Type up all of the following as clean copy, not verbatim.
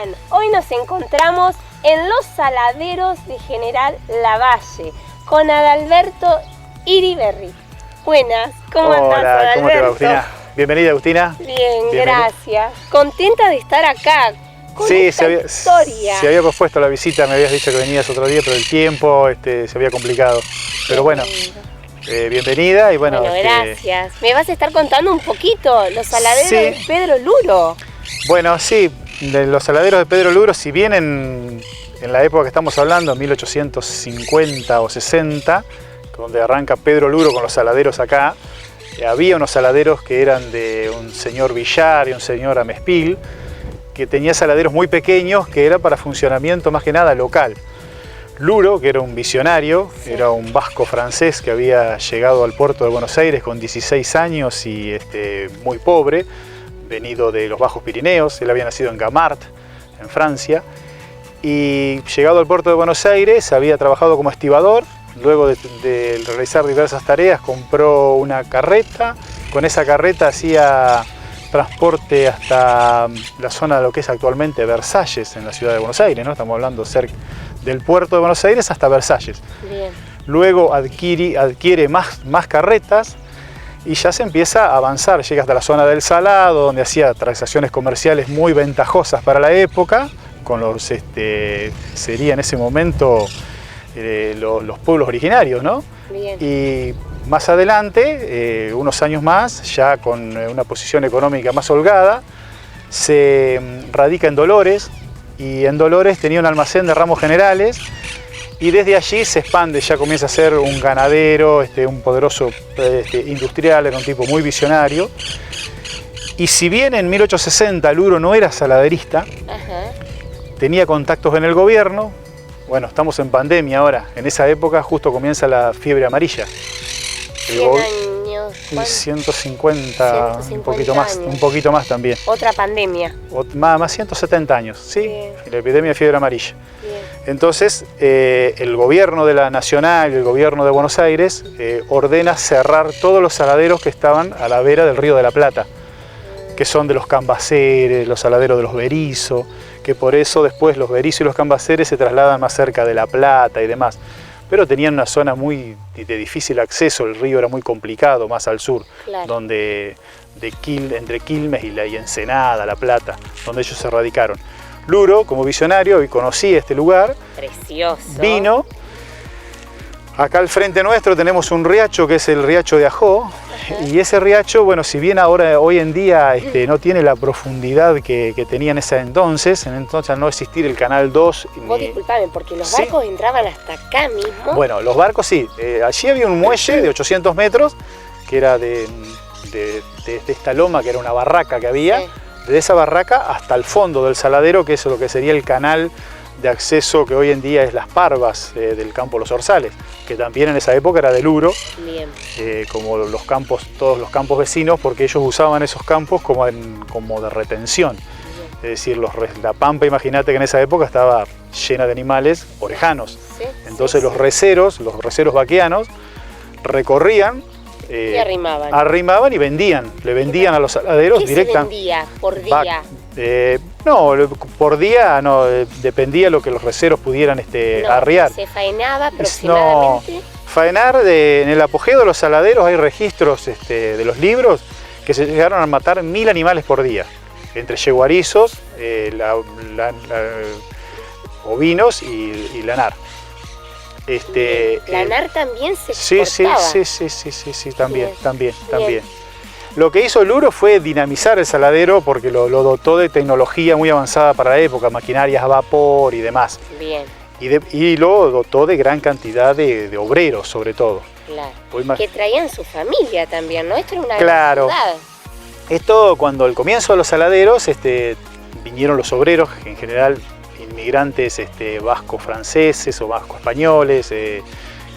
están? Hoy nos encontramos en los saladeros de General Lavalle con Adalberto Iriberri. Buenas, ¿cómo andás, Adalberto? ¿Cómo te va, Agustina? Bienvenida, Agustina. Bien, gracias. Contenta de estar acá con esta historia. Se había pospuesto la visita, me habías dicho que venías otro día, pero el tiempo se había complicado. Pero bueno, bienvenida y bueno. Gracias. Me vas a estar contando un poquito los saladeros de Pedro Luro. Bueno, sí, de los saladeros de Pedro Luro, si bien en la época que estamos hablando, 1850 o 60, donde arranca Pedro Luro con los saladeros acá, había unos saladeros que eran de un señor Villar y un señor Amespil, que tenía saladeros muy pequeños que era para funcionamiento más que nada local. Luro, que era un visionario, era un vasco francés que había llegado al puerto de Buenos Aires con 16 años y muy pobre, venido de los Bajos Pirineos. Él había nacido en Gamart, en Francia, y llegado al puerto de Buenos Aires había trabajado como estibador. Luego de realizar diversas tareas compró una carreta. Con esa carreta hacía transporte hasta la zona de lo que es actualmente Versalles, en la ciudad de Buenos Aires, ¿no? Estamos hablando cerca del puerto de Buenos Aires hasta Versalles. Bien. Luego adquiere más carretas y ya se empieza a avanzar. Llega hasta la zona del Salado, donde hacía transacciones comerciales muy ventajosas para la época, con los, sería en ese momento los pueblos originarios, ¿no? Bien. Y más adelante, unos años más, ya con una posición económica más holgada, se radica en Dolores, y en Dolores tenía un almacén de ramos generales, y desde allí se expande, ya comienza a ser un ganadero, un poderoso industrial, era un tipo muy visionario. Y si bien en 1860 Luro no era saladerista, tenía contactos en el gobierno. Bueno, estamos en pandemia ahora, en esa época justo comienza la fiebre amarilla. 100 años. 150, un poquito más también. Otra pandemia. Más 170 años, sí, Bien. La epidemia de fiebre amarilla. Bien. Entonces, el gobierno de la Nacional y el gobierno de Buenos Aires ordena cerrar todos los saladeros que estaban a la vera del Río de la Plata, que son de los Cambaceres, los saladeros de los Berisso, que por eso después los Berisso y los Cambaceres se trasladan más cerca de La Plata y demás. Pero tenían una zona muy de difícil acceso, el río era muy complicado, más al sur, claro, donde entre Quilmes y Ensenada, La Plata, donde ellos se radicaron. Luro, como visionario, y conocía este lugar, precioso, vino. Acá al frente nuestro tenemos un riacho que es el riacho de Ajó, y ese riacho, bueno, si bien hoy en día no tiene la profundidad que tenía en ese entonces, al no existir el Canal 2... Vos disculpame, porque los barcos entraban hasta acá mismo. Bueno, los barcos sí, allí había un muelle de 800 metros, que era de esta loma, que era una barraca que había, de esa barraca hasta el fondo del saladero, que es lo que sería el canal de acceso que hoy en día es Las Parvas del campo Los Orzales, que también en esa época era de Luro, como todos los campos vecinos, porque ellos usaban esos campos como de retención. Es decir, la pampa, imagínate que en esa época estaba llena de animales orejanos. Entonces los receros vaqueanos recorrían, y arrimaban y vendían, le vendían a los saladeros directamente. ¿Qué se vendía por día? No, por día no, dependía lo que los receros pudieran arriar. ¿Se faenaba aproximadamente? No, faenar, en el apogeo de los saladeros hay registros de los libros que se llegaron a matar 1000 animales por día, entre yeguarizos, ovinos y lanar. ¿Lanar también se exportaba? Sí, también. Lo que hizo Luro fue dinamizar el saladero porque lo dotó de tecnología muy avanzada para la época, maquinarias a vapor y demás. Bien. Y lo dotó de gran cantidad de obreros, sobre todo. Claro. Que traían su familia también, ¿no? Esto era una gran ciudad. Esto, cuando al comienzo de los saladeros, vinieron los obreros, en general inmigrantes vascos franceses o vascos españoles,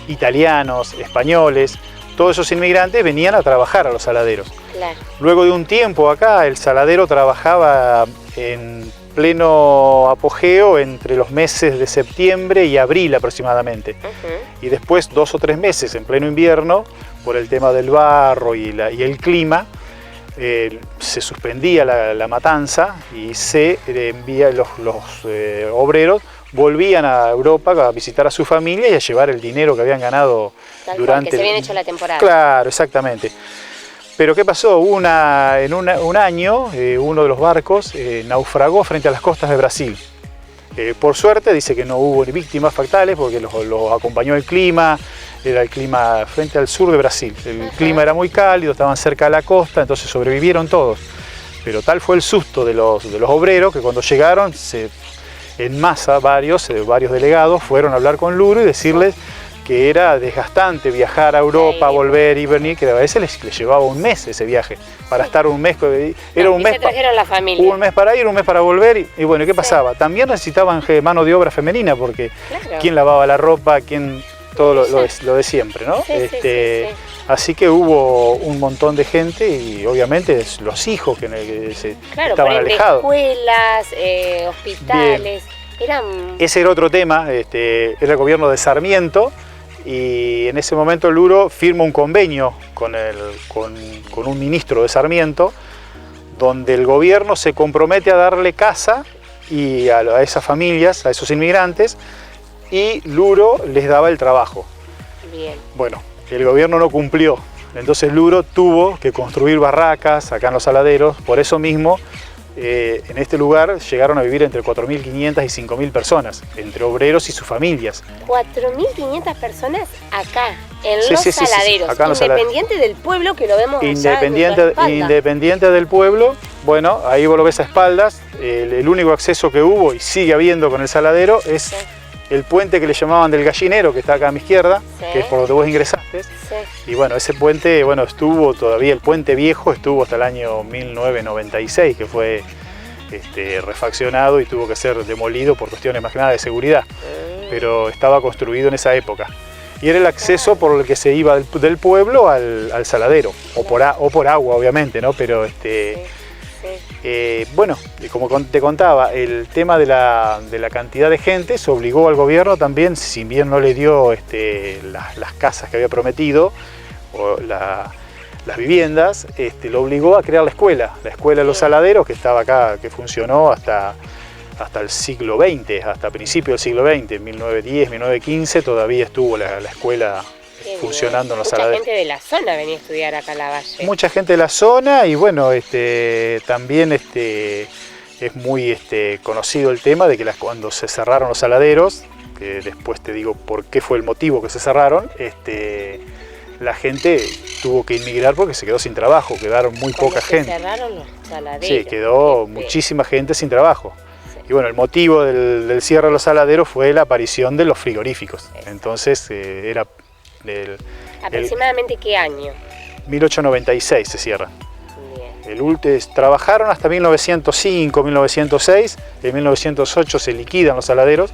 italianos, españoles. Todos esos inmigrantes venían a trabajar a los saladeros. Claro. Luego de un tiempo acá, el saladero trabajaba en pleno apogeo entre los meses de septiembre y abril aproximadamente. Y después 2 o 3 meses en pleno invierno, por el tema del barro y el clima, se suspendía la matanza y se envía los obreros volvían a Europa a visitar a su familia y a llevar el dinero que habían ganado durante... que se habían hecho la temporada. Claro, exactamente. Pero ¿qué pasó? Un año, uno de los barcos naufragó frente a las costas de Brasil. Por suerte dice que no hubo ni víctimas fatales porque los acompañó el clima, era el clima frente al sur de Brasil. El clima era muy cálido, estaban cerca de la costa, entonces sobrevivieron todos. Pero tal fue el susto de los obreros que cuando llegaron, en masa varios delegados fueron a hablar con Luro y decirles que era desgastante viajar a Europa, volver y venir, que a veces les llevaba un mes ese viaje, para estar un mes, era un mes, se trajeron la familia. Un mes para ir, un mes para volver, y bueno, ¿qué pasaba? También necesitaban mano de obra femenina, porque quién lavaba la ropa, quién, todo lo de siempre, ¿no? Así que hubo un montón de gente y obviamente los hijos que estaban alejados. Escuelas, hospitales, Ese era otro tema, era el gobierno de Sarmiento. Y en ese momento Luro firma un convenio con un ministro de Sarmiento, donde el gobierno se compromete a darle casa y a esas familias, a esos inmigrantes, y Luro les daba el trabajo. Bien. Bueno, el gobierno no cumplió, entonces Luro tuvo que construir barracas acá en Los Saladeros, por eso mismo en este lugar llegaron a vivir entre 4.500 y 5.000 personas, entre obreros y sus familias. 4.500 personas acá, en Los Saladeros, acá en Los independiente del pueblo que lo vemos independiente del pueblo, bueno, ahí vos lo ves a espaldas, el único acceso que hubo y sigue habiendo con el Saladero es el puente que le llamaban del Gallinero, que está acá a mi izquierda, que es por donde vos ingresaste. Y bueno, ese puente, bueno, estuvo todavía, el puente viejo estuvo hasta el año 1996, que fue refaccionado y tuvo que ser demolido por cuestiones más que nada de seguridad. Pero estaba construido en esa época. Y era el acceso por el que se iba del pueblo al Saladero, o por agua, obviamente, ¿no? Pero bueno, como te contaba, el tema de la cantidad de gente se obligó al gobierno también, si bien no le dio las casas que había prometido, o las viviendas, lo obligó a crear la escuela de Los Saladeros, que estaba acá, que funcionó hasta el siglo XX, hasta principios del siglo XX, en 1910, 1915, todavía estuvo la escuela funcionando en Los Saladeros. Mucha gente de la zona venía a estudiar acá en la Valle. Mucha gente de la zona y bueno, también es muy conocido el tema de que cuando se cerraron Los Saladeros, que después te digo por qué fue el motivo que se cerraron, la gente tuvo que inmigrar porque se quedó sin trabajo, quedaron muy poca gente. Se cerraron Los Saladeros. Sí, quedó muchísima gente sin trabajo. Y bueno, el motivo del cierre de Los Saladeros fue la aparición de los frigoríficos. Entonces era... ¿Aproximadamente qué año? 1896 se cierra. Trabajaron hasta 1905, 1906, en 1908 se liquidan Los Saladeros.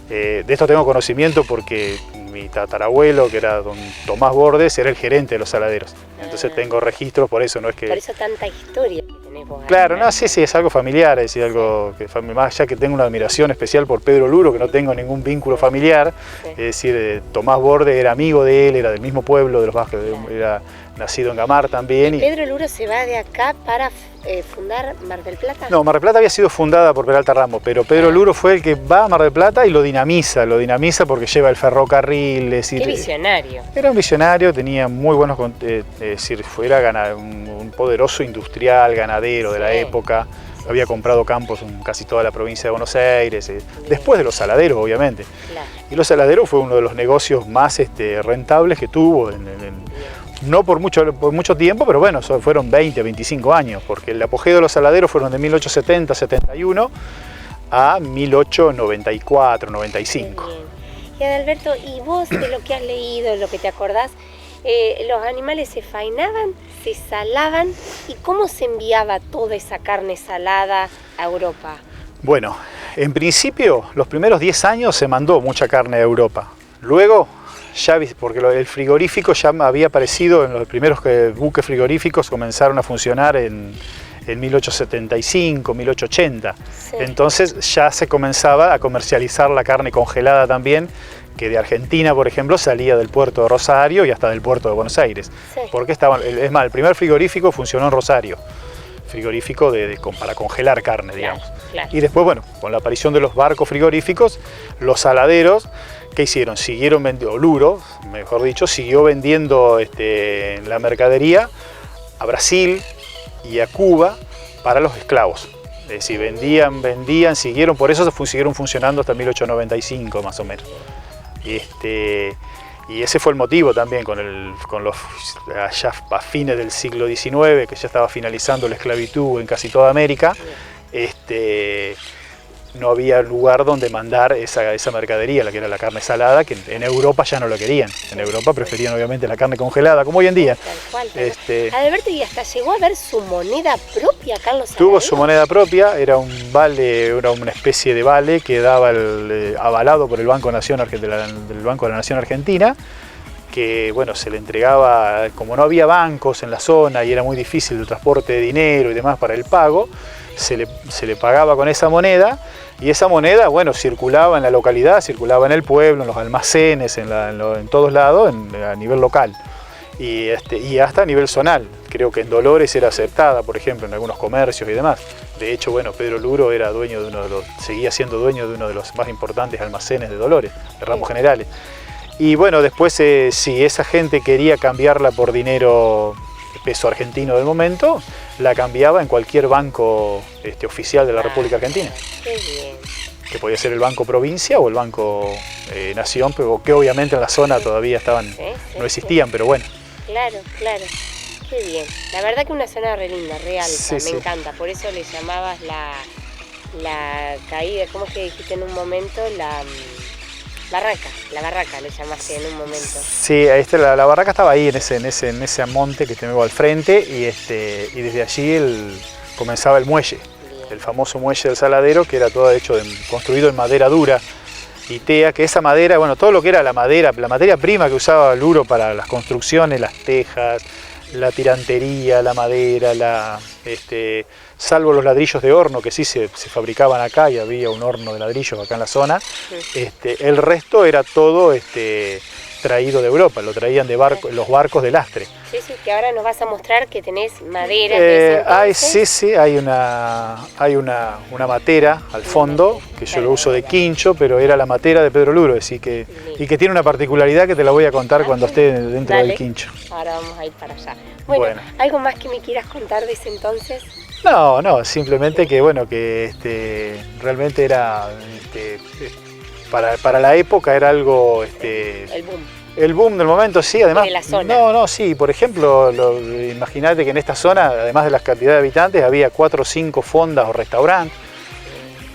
De esto tengo conocimiento porque mi tatarabuelo, que era don Tomás Bordes, era el gerente de Los Saladeros. Entonces tengo registros, por eso no es que... Por eso tanta historia que tenés vos. Claro, no, sí, es algo familiar, es decir, algo que más allá que tengo una admiración especial por Pedro Luro, que no tengo ningún vínculo familiar, es decir, Tomás Bordes era amigo de él, era del mismo pueblo, de los Vázquez, era nacido en Gamar también. ¿Y Pedro Luro se va de acá para fundar Mar del Plata? No, Mar del Plata había sido fundada por Peralta Ramos, pero Pedro Luro fue el que va a Mar del Plata y lo dinamiza porque lleva el ferrocarril. Es decir, ¡qué visionario! Era un visionario, tenía muy buenos, es decir, era un poderoso industrial, ganadero de la época. Había comprado campos en casi toda la provincia de Buenos Aires, después de Los Saladeros, obviamente. Claro. Y Los Saladeros fue uno de los negocios más rentables que tuvo, no por mucho tiempo, pero bueno, fueron 20, 25 años, porque el apogeo de Los Saladeros fueron de 1870, 71 a 1894, 95. Y Adalberto, ¿y vos de lo que has leído, de lo que te acordás, los animales se faenaban, se salaban y cómo se enviaba toda esa carne salada a Europa? Bueno, en principio los primeros 10 años se mandó mucha carne a Europa. Luego, porque el frigorífico ya había aparecido en los primeros buques frigoríficos, comenzaron a funcionar en 1875, 1880. Sí. Entonces ya se comenzaba a comercializar la carne congelada también, que de Argentina, por ejemplo, salía del puerto de Rosario y hasta del puerto de Buenos Aires. Sí. Porque estaban, es más, el primer frigorífico funcionó en Rosario, frigorífico para congelar carne, digamos. Claro. Y después, bueno, con la aparición de los barcos frigoríficos, los saladeros, ¿qué hicieron? Siguieron vendiendo, Luro, mejor dicho, siguió vendiendo la mercadería a Brasil y a Cuba para los esclavos. Es decir, vendían, siguieron, por eso siguieron funcionando hasta 1895 más o menos. Y ese fue el motivo también, allá a fines del siglo XIX, que ya estaba finalizando la esclavitud en casi toda América, no había lugar donde mandar esa mercadería, la que era la carne salada, que en Europa ya no lo querían. En Europa preferían obviamente la carne congelada, como hoy en día. Tal cual. Adalberto, y hasta llegó a ver su moneda propia, Carlos Saladero. Tuvo su moneda propia, era un vale, era una especie de vale que daba avalado por el Banco de la Nación Argentina, que bueno, se le entregaba, como no había bancos en la zona y era muy difícil el transporte de dinero y demás para el pago, se le pagaba con esa moneda, y esa moneda, bueno, circulaba en la localidad, circulaba en el pueblo, en los almacenes, en todos lados, a nivel local. Y hasta a nivel zonal. Creo que en Dolores era aceptada, por ejemplo, en algunos comercios y demás. De hecho, bueno, Pedro Luro era seguía siendo dueño de uno de los más importantes almacenes de Dolores, de Ramos Generales. Y bueno, después si esa gente quería cambiarla por dinero peso argentino del momento, la cambiaba en cualquier banco oficial de la República Argentina. Qué bien. Que podía ser el Banco Provincia o el Banco Nación, pero que obviamente en la zona todavía no existían, pero bueno. Claro, claro. Qué bien. La verdad que una zona re linda, re alta, Sí, me sí. encanta. Por eso le llamabas la caída, ¿cómo es que dijiste en un momento? La barraca le llamaste en un momento. Sí, la barraca estaba ahí en ese monte que tengo al frente, y desde allí comenzaba el muelle, el famoso muelle del Saladero, que era todo construido en madera dura y tea, que esa madera, bueno, todo lo que era la materia prima que usaba Luro para las construcciones, las tejas, la tirantería, la madera, salvo los ladrillos de horno que sí se fabricaban acá, y había un horno de ladrillos acá en la zona, el resto era todo traído de Europa, lo traían los barcos de lastre. Sí, sí, que ahora nos vas a mostrar que tenés madera. Hay una matera al fondo, que yo lo uso de quincho, pero era la matera de Pedro Luro, y que tiene una particularidad que te la voy a contar cuando esté dentro del quincho. Ahora vamos a ir para allá. Bueno, ¿algo más que me quieras contar de ese entonces? No, simplemente que bueno, que realmente era, para la época era algo, El boom. el boom del momento, sí, además. De la zona. Sí, por ejemplo, imagínate que en esta zona, además de la cantidad de habitantes, había 4 o 5 fondas o restaurantes,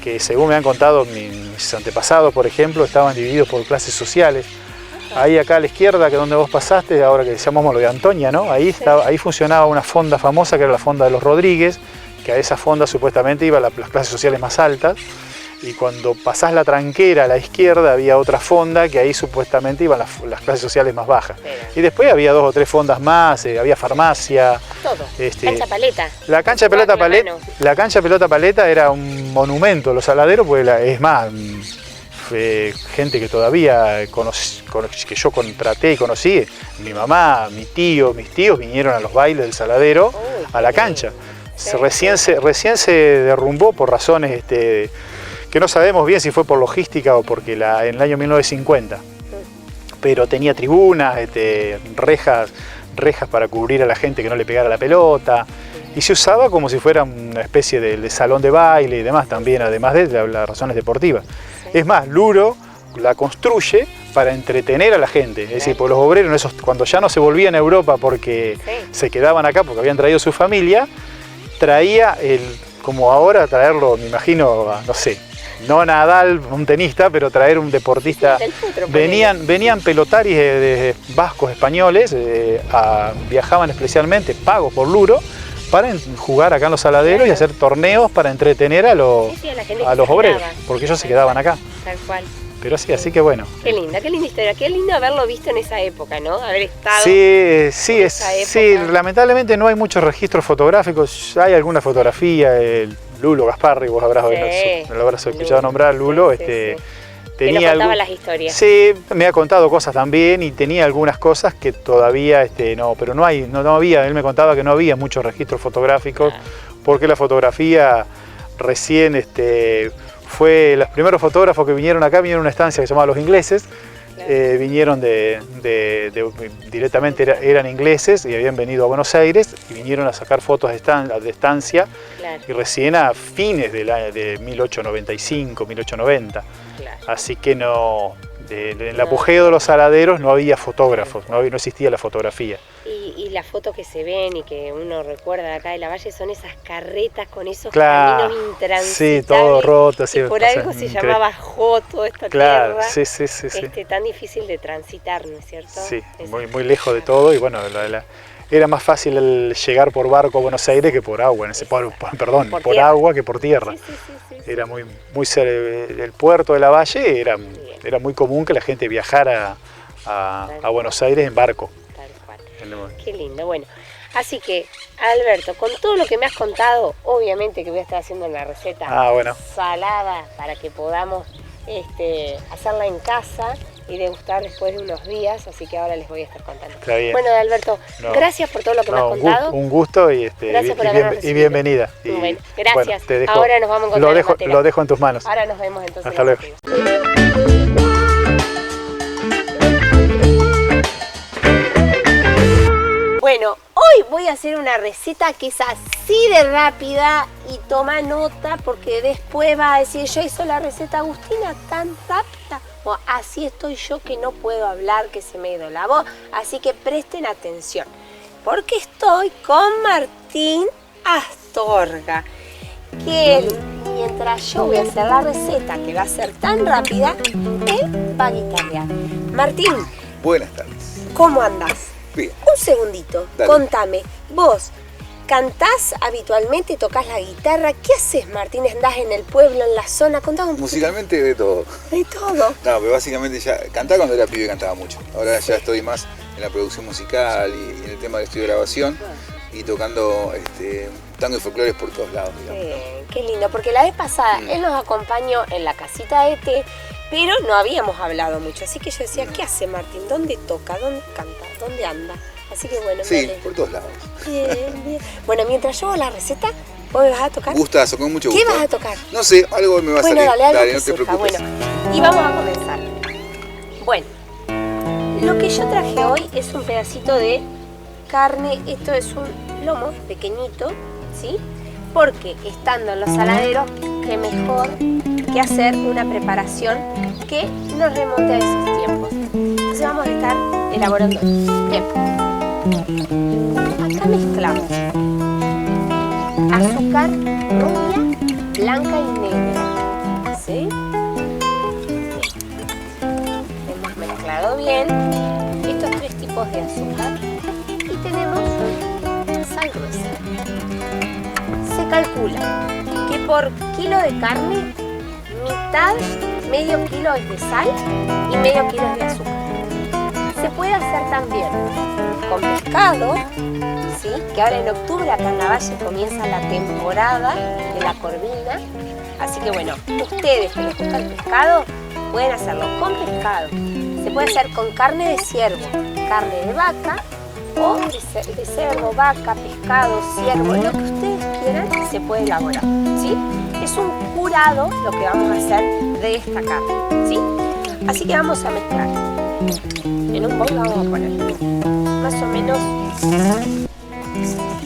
que según me han contado mis antepasados, por ejemplo, estaban divididos por clases sociales. Ahí acá a la izquierda, que es donde vos pasaste, ahora que llamamos lo de Antonia, ¿no? Ahí funcionaba una fonda famosa, que era la fonda de los Rodríguez, que a esa fonda supuestamente iban las clases sociales más altas, y cuando pasás la tranquera a la izquierda había otra fonda, que ahí supuestamente iban las clases sociales más bajas. Y después había 2 o 3 fondas más, había farmacia. Todo. Cancha paleta. La cancha de pelota paleta era un monumento, los Saladeros, pues es más, gente que todavía que yo contraté y conocí, mi mamá, mi tío, mis tíos vinieron a los bailes del Saladero, a la cancha. Recién se derrumbó por razones que no sabemos bien si fue por logística o porque en el año 1950, pero tenía tribunas, rejas para cubrir a la gente que no le pegara la pelota, y se usaba como si fuera una especie de salón de baile y demás también, además de las razones deportivas. Es más, Luro la construye para entretener a la gente, es decir, por los obreros, cuando ya no se volvían a Europa porque se quedaban acá porque habían traído su familia, traía como ahora traerlo, me imagino, no sé, no Nadal, un tenista, pero traer un deportista. Venían pelotaris de vascos españoles, viajaban especialmente, pagos por Luro, para jugar acá en los Saladeros y hacer torneos para entretener a los obreros, porque ellos se quedaban acá. Tal cual. Pero sí, así que bueno. Qué linda historia, qué lindo haberlo visto en esa época, ¿no? Haber estado Sí, lamentablemente no hay muchos registros fotográficos, hay alguna fotografía, Lulo Gasparri, vos lo habrás escuchado nombrar, Lulo, Que nos contaba las historias. Sí, me ha contado cosas también y tenía algunas cosas que todavía no, pero no había, él me contaba que no había muchos registros fotográficos porque la fotografía recién fue, los primeros fotógrafos que vinieron acá vinieron a una estancia que se llamaba Los Ingleses. Vinieron directamente, eran ingleses y habían venido a Buenos Aires y vinieron a sacar fotos de estancia, y recién a fines de 1895, 1890. Así que no, en el apogeo de los saladeros no había fotógrafos, no existía la fotografía. Y las fotos que se ven y que uno recuerda de acá de la Valle son esas carretas con esos caminos intransitables. Sí, todo roto. Y por algo se llamaba Joto esta tierra. Sí. Tan difícil de transitar, ¿no es cierto? Sí, muy lejos de todo y bueno, era más fácil el llegar por barco a Buenos Aires que por agua, por agua que por tierra. Sí. Era muy cerca del puerto de la Valle, era muy común que la gente viajara a Buenos Aires en barco. Qué lindo, bueno. Así que, Alberto, con todo lo que me has contado, obviamente que voy a estar haciendo la receta salada para que podamos hacerla en casa y degustar después de unos días, así que ahora les voy a estar contando. Está bien. Bueno, Alberto, gracias por todo lo que me has contado. Un gusto y bienvenida. Bueno, gracias. Te dejo, ahora nos vamos a encontrar lo dejo en tus manos. Ahora nos vemos entonces. Hasta luego. Bueno, hoy voy a hacer una receta que es así de rápida y toma nota porque después va a decir, yo hice la receta Agustina tan rápida. Bueno, así estoy yo que no puedo hablar, que se me ha ido la voz, así que presten atención. Porque estoy con Martín Astorga, que él, mientras yo voy a hacer la receta que va a ser tan rápida, él va a guitarrear. Martín. Buenas tardes. ¿Cómo andás? Bien. Un segundito, Dale. Contame, vos cantás habitualmente, tocas la guitarra, ¿qué haces, Martín? ¿Andás en el pueblo, en la zona? Contame un poco. Musicalmente de todo. ¿De todo? No, pero básicamente ya cantaba cuando era pibe, cantaba mucho. Ahora ya estoy más en la producción musical y en el tema de estudio de grabación y tocando tango y folclores por todos lados, digamos. Qué lindo, porque la vez pasada él nos acompañó en la casita de té, pero no habíamos hablado mucho, así que yo decía, ¿qué hace Martín? ¿Dónde toca? ¿Dónde canta? ¿Dónde anda? Así que bueno, sí, por todos lados. Bien. Bueno, mientras yo hago la receta, ¿vos me vas a tocar? Gustazo, con mucho gusto. ¿Qué vas a tocar? No sé, algo me va a salir. Dale, no te preocupes. Bueno, y vamos a comenzar. Bueno, lo que yo traje hoy es un pedacito de carne, esto es un lomo pequeñito, ¿sí? Porque estando en los saladeros, qué mejor que hacer una preparación que nos remonte a esos tiempos. Entonces vamos a estar elaborando. Bien. Acá mezclamos azúcar rubia, blanca y negra. ¿Sí? Bien. Hemos mezclado bien estos tres tipos de azúcar y tenemos sal gruesa. Se calcula que por kilo de carne, medio kilo es de sal y medio kilo es de azúcar. Se puede hacer también con pescado, ¿sí? Que ahora en octubre acá en la Valle comienza la temporada de la corvina. Así que bueno, ustedes que les gusta el pescado, pueden hacerlo con pescado. Se puede hacer con carne de ciervo, carne de vaca, o de cerdo, vaca, pescado, ciervo, lo que ustedes quieran se puede elaborar, ¿sí? Es un curado lo que vamos a hacer de esta carne, ¿sí? Así que vamos a mezclar. En un bol vamos a poner más o menos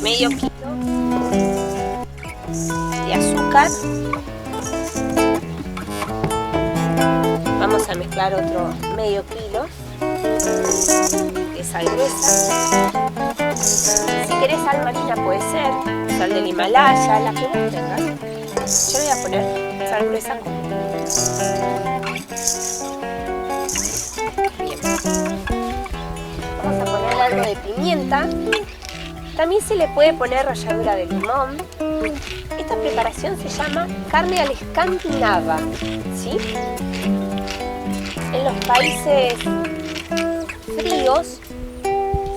medio kilo de azúcar. Vamos a mezclar otro medio kilo de sal gruesa. Si querés sal marina puede ser, sal del Himalaya, la que vos tengas. Yo le voy a poner sal gruesa con bien. Vamos a poner algo de pimienta. También se le puede poner ralladura de limón. Esta preparación se llama carne al escandinava, ¿sí? En los países fríos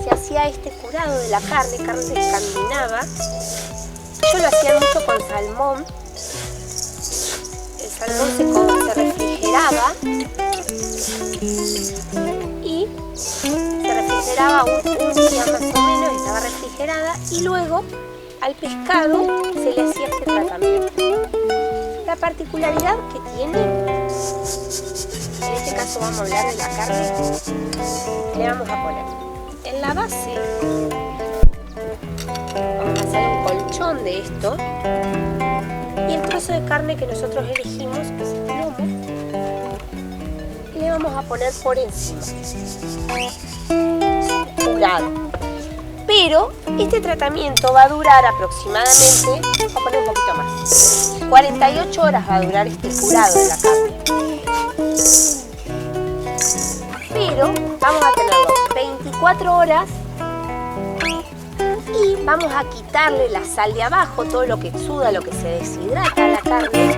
se hacía este curado de la carne escandinava. Yo lo hacía mucho con salmón. El salmón se refrigeraba refrigeraba y se refrigeraba un día más o menos, estaba refrigerada, y luego al pescado se le hacía este tratamiento. La particularidad que tiene, en este caso vamos a hablar de la carne, le vamos a poner en la base, vamos a hacer un colchón de esto, y el trozo de carne que nosotros elegimos, que es el lomo, le vamos a poner por encima, curado. Pero este tratamiento va a durar aproximadamente, vamos a poner un poquito más, 48 horas va a durar este curado de la carne. Pero vamos a tenerlo 24 horas y vamos a quitarle la sal de abajo, todo lo que exuda, lo que se deshidrata a la carne.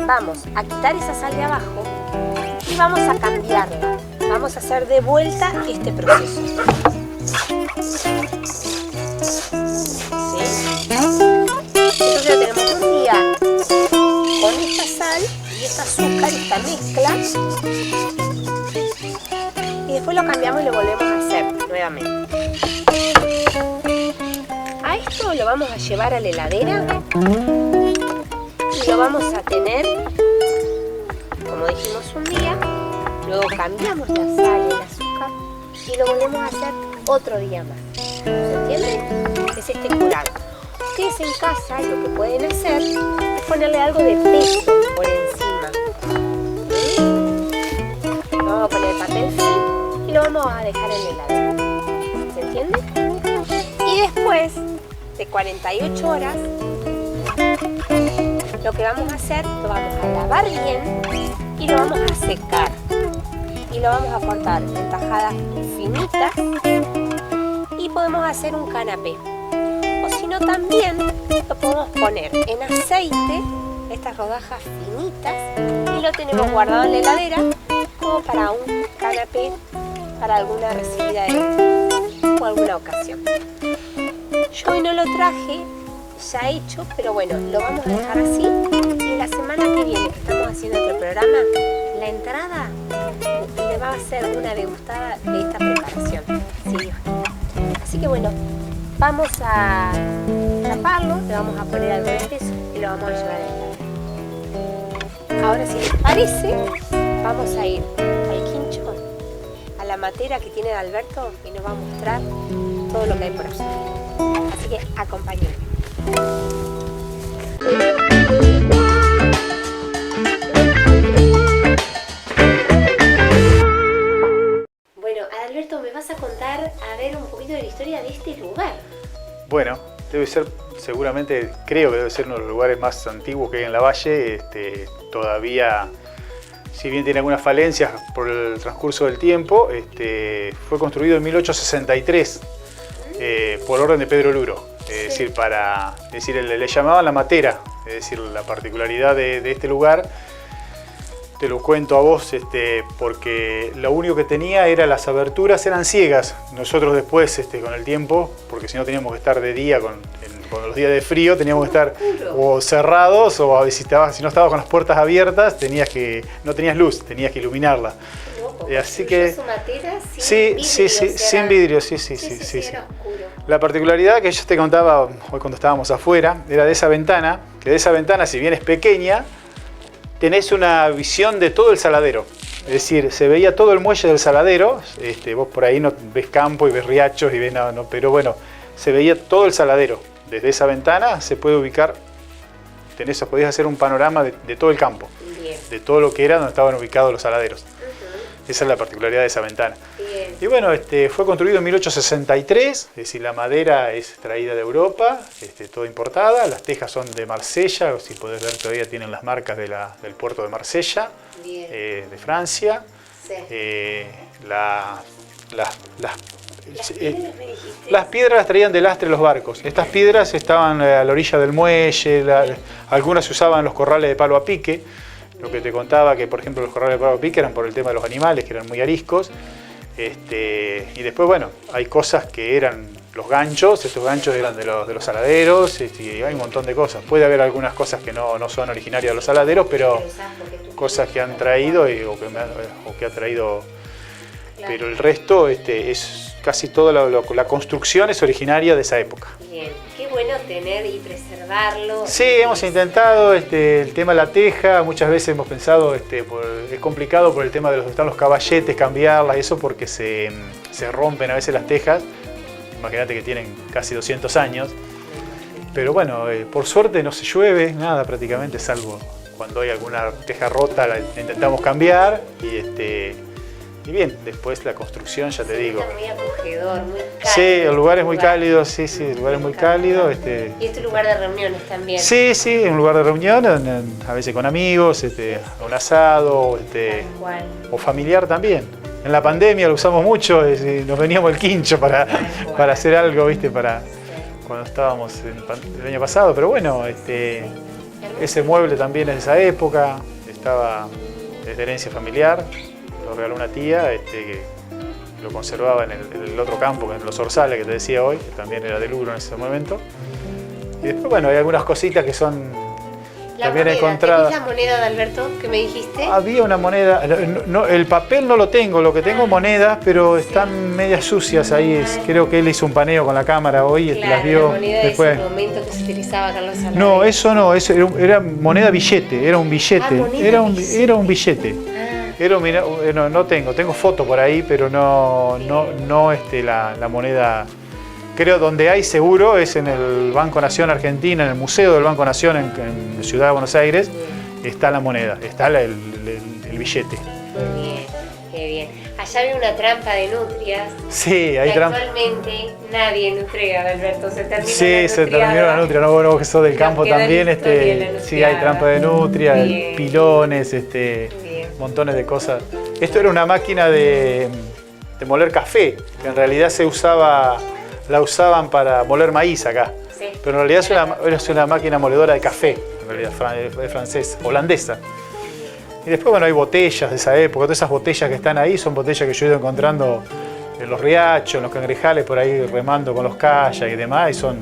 Vamos a quitar esa sal de abajo y vamos a cambiarla. Vamos a hacer de vuelta este proceso. ¿Sí? Entonces lo tenemos un día con esta sal y este azúcar, esta mezcla, y después lo cambiamos y lo volvemos a hacer nuevamente. A esto lo vamos a llevar a la heladera y lo vamos a tener, como dijimos, un día, luego cambiamos la sal y el azúcar y lo volvemos a hacer otro día más. ¿Se entiende? Es este curado. Ustedes en casa lo que pueden hacer es ponerle algo de peso por encima. ¿Sí? Vamos a poner papel film y lo vamos a dejar en la heladera. ¿Se entiende? Y después de 48 horas, lo que vamos a hacer, lo vamos a lavar bien y lo vamos a secar. Y lo vamos a cortar en tajadas finitas y podemos hacer un canapé. O si no, también lo podemos poner en aceite, estas rodajas finitas, y lo tenemos guardado en la heladera como para un canapé, para alguna recibida o alguna ocasión. Yo hoy no lo traje ya hecho, pero bueno, lo vamos a dejar así, y la semana que viene, que estamos haciendo otro programa, la entrada le va a hacer una degustada de esta preparación. Sí. Así que bueno, vamos a taparlo, le vamos a poner algo de queso y lo vamos a llevar a la heladera. Ahora, si les parece, vamos a ir al quincho, a la matera que tiene Alberto, y nos va a mostrar todo lo que hay por allá. Así que acompáñenme. Bueno, Alberto, me vas a contar, a ver, un poquito de la historia de este lugar. Bueno, debe ser, seguramente, creo que debe ser uno de los lugares más antiguos que hay en la Valle. Todavía, si bien tiene algunas falencias por el transcurso del tiempo, fue construido en 1863 por orden de Pedro Luro. Es decir, le llamaban la matera. Es decir, la particularidad de este lugar, te lo cuento a vos, porque lo único que tenía era las aberturas eran ciegas. Nosotros después, con el tiempo, porque si no teníamos que estar de día, con los días de frío, teníamos que estar o cerrados, o si no estabas con las puertas abiertas, no tenías luz, tenías que iluminarla. Así que su matera sin vidrio, sí. La particularidad que yo te contaba hoy cuando estábamos afuera era de esa ventana, que de esa ventana, si bien es pequeña, tenés una visión de todo el saladero. Es decir, se veía todo el muelle del saladero. Vos por ahí no ves campo y ves riachos y ves pero bueno, se veía todo el saladero. Desde esa ventana se puede ubicar, podías hacer un panorama de todo el campo. Bien. De todo lo que era donde estaban ubicados los saladeros. Esa es la particularidad de esa ventana. Bien. Y bueno, fue construido en 1863, es decir, la madera es traída de Europa, toda importada, las tejas son de Marsella, si podés ver todavía tienen las marcas del puerto de Marsella, de Francia. Sí. Las piedras las traían del lastre los barcos. Estas piedras estaban a la orilla del muelle, algunas se usaban en los corrales de palo a pique. Lo que te contaba, que por ejemplo los corrales de palo a pique eran por el tema de los animales, que eran muy ariscos. Y después, bueno, hay cosas que eran los ganchos, estos ganchos eran de los saladeros, y hay un montón de cosas. Puede haber algunas cosas que no son originarias de los saladeros, pero cosas que han traído o que ha traído. Claro. Pero el resto es casi toda la construcción es originaria de esa época. Bien, qué bueno tener y preservarlo. Sí, hemos intentado el tema de la teja, muchas veces hemos pensado, es complicado por el tema de están los caballetes, cambiarlas, eso porque se rompen a veces las tejas. Imagínate que tienen casi 200 años. Pero bueno, por suerte no se llueve, nada prácticamente, salvo cuando hay alguna teja rota la intentamos cambiar y bien, después la construcción, ya te digo. Está muy acogedor, muy cálido. Sí, el lugar es muy cálido, sí, el lugar es muy cálido. ¿Y es tu lugar de reuniones también? Sí, un lugar de reunión, a veces con amigos, un asado, o familiar también. En la pandemia lo usamos mucho, nos veníamos el quincho para hacer algo, ¿viste? Cuando estábamos el año pasado, pero bueno, ese mueble también es de esa época, es de herencia familiar. Lo regaló una tía que lo conservaba en el otro campo, en los Orzales que te decía hoy, que también era de Luro en ese momento. Y después, bueno, hay algunas cositas que son también encontradas. ¿Tenés la moneda de Alberto que me dijiste? Había una moneda, el papel no lo tengo, lo que tengo monedas, pero están medias sucias ahí. Creo que él hizo un paneo con la cámara hoy y las vio la moneda después. De ese momento que se utilizaba acá en los saladeros. No, eso no, eso era moneda billete, era un billete, era un billete. No tengo fotos por ahí, pero no la moneda. Creo donde hay seguro es en el Banco Nación Argentina, en el Museo del Banco Nación en Ciudad de Buenos Aires, está la moneda, está el billete. Qué bien, qué bien. Allá había una trampa de nutrias. Sí, hay trampa. Actualmente nadie nutria, Alberto, se terminó Sí, se terminó la nutria, no, vos que sos del campo también, sí, hay trampa de nutria, pilones, montones de cosas. Esto era una máquina de moler café, que en realidad la usaban para moler maíz acá. Sí. Pero en realidad es una máquina moledora de café, en realidad, es francesa, holandesa. Y después, bueno, hay botellas de esa época, todas esas botellas que están ahí son botellas que yo he ido encontrando en los riachos, en los cangrejales, por ahí remando con los kayaks y demás, y son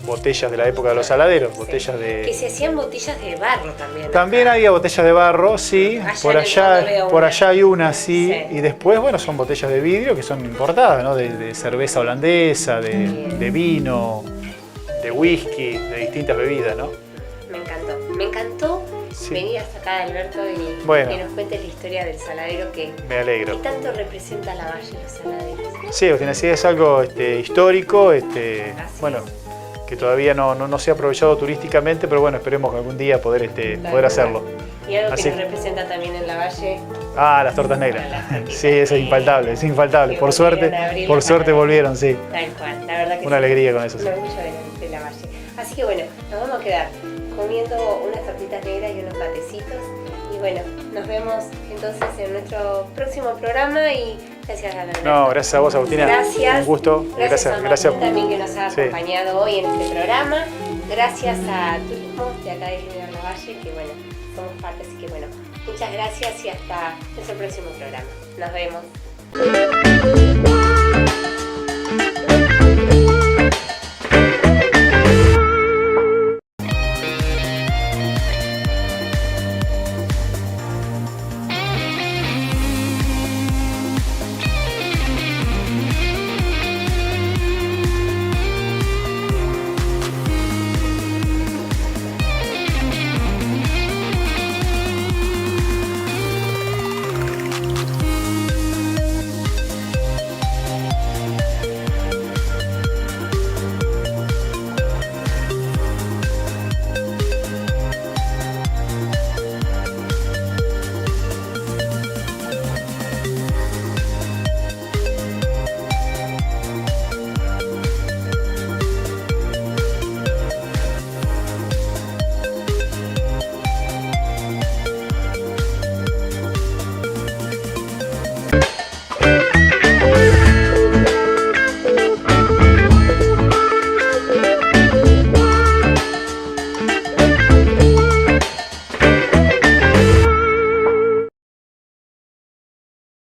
botellas de la época de los saladeros, sí. Botellas de... Que se hacían botellas de barro también. También había botellas de barro, sí, por allá hay una, sí, y después, bueno, son botellas de vidrio que son importadas, ¿no? De cerveza holandesa, de vino, de whisky, de distintas bebidas, ¿no? Me encantó venir hasta acá, Alberto, y que nos cuentes la historia del saladero que me alegro. ¿Qué tanto representa la Valle y los saladeros? Sí, sí, es algo histórico, bueno, que todavía no se ha aprovechado turísticamente, pero bueno, esperemos que algún día poder hacerlo. Y algo que nos representa también en la Valle. Las tortas negras. Sí, eso es infaltable. Por suerte volvieron, sí. Tal cual, la verdad que una alegría con eso. Un orgullo de la Valle. Así que bueno, nos vamos a quedar comiendo unas tortitas negras y unos matecitos. Y bueno, nos vemos entonces en nuestro próximo programa y gracias a Alberto. No, gracias a vos, Agustina. Gracias. Un gusto. Gracias también que nos ha acompañado hoy en este programa. Gracias a Turismo de acá de General Lavalle, que bueno, somos parte, así que bueno, muchas gracias y hasta nuestro próximo programa. Nos vemos.